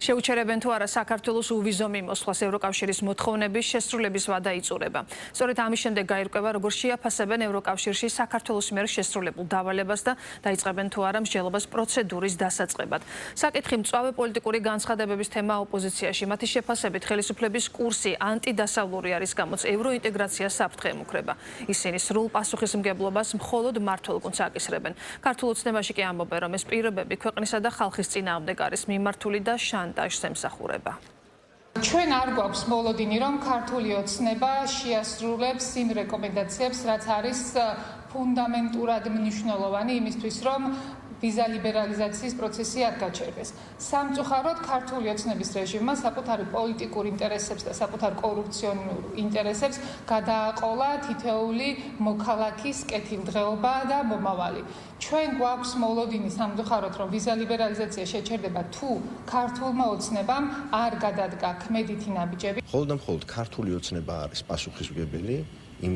შეუჩერებენ თუ არა საქართველოს უვიზო მიმოსვლას ევროკავშირის მოთხოვნების შესრულების ვადა იწურება. სწორედ ამის შემდეგ გაირკვევა, როგორ შეაფასებენ ევროკავშირში საქართველოს მიერ შესრულებულ დავალებას და დაიწყებენ თუ არა მსჯელობას პროცედურის დასაწყებად. საკითხი მწვავე პოლიტიკური განცხადებების თემა ოპოზიციაში. მათი შეფასებით ხელისუფლების კურსი ანტიდასავლური არის, გამოც ევროინტეგრაცია საფრთხე ემუქრება. ისინი სრულ პასუხისმგებლობას მხოლოდ მმართველ გუნდს აკისრებენ. ქართულ ოცნებაში კი ამბობენ, რომ ეს პირობები ქვეყნისა და ხალხის წინააღმდეგ არის მიმართული და შანტაჟს ემსახურება. ჩვენ არ გვაქვს მოლოდინი, რომ ქართული ოცნება შეასრულებს იმ რეკომენდაციებს, რაც არის ფუნდამენტურად მნიშვნელოვანი იმისთვის, რომ ვიზა ლიბერალიზაციის პროცესი არ გაჩერდეს. სამწუხაროდ ქართული ოცნების რეჟიმმა საკუთარი პოლიტიკურ ინტერესებს და საკუთარ კორუფციონულ ინტერესებს გადააყოლა თითოეული მოქალაქის კეთილდღეობა და მომავალი. ჩვენ გვაქვს მოლოდინი სამწუხაროდ, რომ ვიზა ლიბერალიზაცია შეჩერდება თუ ქართულმა ოცნებამ არ გადადგა ქმედითი ნაბიჯები. მხოლოდ და მხოლოდ ქართული ოცნება არის პასუხისმგებელი იმ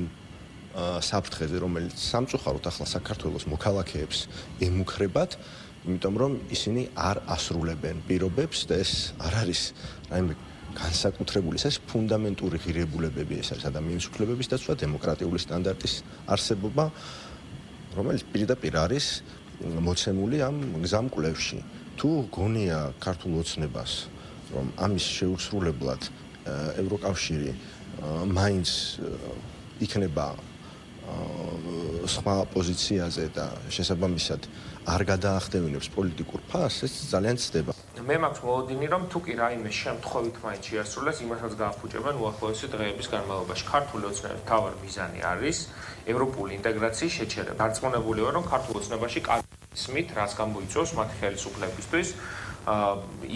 საფრთხეზე, რომელიც სამწუხაროდ ახლა საქართველოს მოქალაქეებს ემუქრებათ, იმიტომ რომ ისინი არ ასრულებენ პირობებს და ეს არ არის რაიმე განსაკუთრებული, ეს ფუნდამენტური ღირებულებები, ეს არის ადამიანის უფლებების დაცვა, დემოკრატიული სტანდარტის არსებობა, რომელიც პირდაპირ არის მოცემული ამ გზამკვლევში. თუ გონია ქართულ ოცნებას, რომ ამის შეუსრულებლად ევროკავშირი მაინც იქნება სხვა პოზიციაზე და შესაბამისად არ გადაახდევინებს პოლიტიკურ ფასს, ეს ძალიან ცდება. მე მაქვს მოლოდინი, რომ თუ კი რაიმე შემთხვევით მაინც შეასრულეს, იმასაც გააფუჭებენ უახლოესი დღეების განმავლობაში. ქართული ოცნების მთავარი მიზანი არის ევროპული ინტეგრაციის შეჩერება. დარწმუნებული ვარ, რომ ქართულ ოცნებაში კაცმით, რაც გამოიწვევს მათი ხელისუფლებისთვის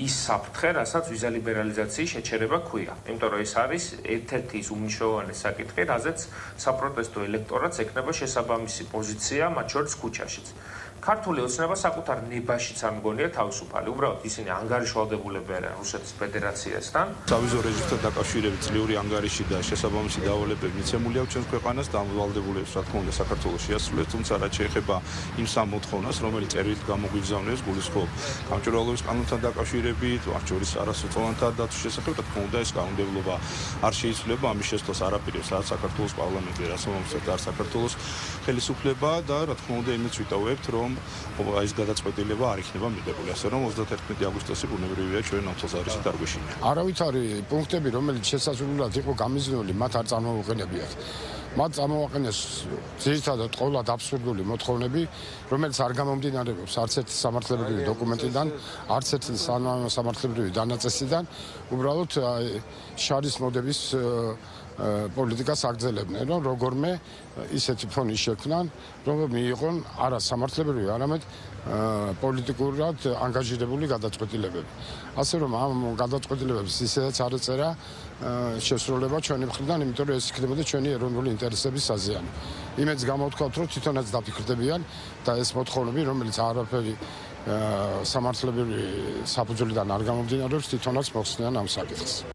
ის საფრთხე, რასაც ვიზა ლიბერალიზაციის შეჩერება ქვია. იმიტომ რომ ეს არის ერთ-ერთი ის უმნიშვნელოვანესი საკითხი, რაზეც საპროტესტო ელექტორატს ექნება შესაბამისი პოზიცია, მათ შორის ქუჩაშიც. ქართული ოცნება საკუთარ ნებაშიც არ მგონია თავისუფალი. უბრალოდ ისინი ანგარიშვალდებულები არიან რუსეთის ფედერაციასთან. სავიზო რეჟიმთან დაკავშირებით წლიური ანგარიში და შესაბამისი დავალებები მიცემული აქვს ჩვენს ქვეყანას და ამ ვალდებულებას, რა თქმა უნდა, საქართველოს შეასრულებს, თუმცა რაც შეეხება იმ სამ მოთხოვნას, რომელიც წერილით გამოგვიგზავნეს, გულისხმობ გამჭვირვალობის კანონთან დაკავშირებით, მათ შორის არასოწლოვანთა დაცვის შესახებ, რა თქმა უნდა, ეს კანონმდებლობა არ შეიცვლება ამის შესწავლას არაპირებს, რაც საქართველოს პარლამენტი, რაც მომსწრდა საქართველოს ხელისუფლება და რა თქმა უნდა, იმით ვიტოვებთ, რომ ეს გადაწყვეტილება არ იქნება მიღებული, ასე რომ 31 აგვისტოსი ბუნებრივია ჩვენ ნავთლზარისით არ გვეშინია. არავითარი პუნქტები, რომელიც შესაძლებლად იყო გამიზნული, მათ არ წარმოუყენებიათ. მათ წამოაყენეს ძირითადად ყოველად აბსურდული მოთხოვნები, რომელიც არ გამომდინარეობს არც ერთი სამართლებრივი დოკუმენტიდან, არც ერთი სამართლებრივი დანაწესიდან, უბრალოდ შარის მოდების პოლიტიკას აგრძელებდნენ, რომ როგორმე ისეთი ფონი შექმნან, რომ მიიღონ არა სამართლებრივი, არამედ პოლიტიკურად ანგაჟირებული გადაწყვეტილებები. ასე რომ ამ გადაწყვეტილებებს ისედაც არ ეწერა შესრულება ჩვენი მხრიდან, იმიტომ რომ ეს იქნებოდა ჩვენი ეროვნული ინტერესების საზიანი. იმედს გამოვთქვათ, რომ თვითონაც დაფიქრდებიან და ეს მოთხოვნები, რომელიც არაფერი სამართლებრივი საფუძვლიდან არ გამომდინარეობს, თვითონაც მოხსნიან ამ საკითხს.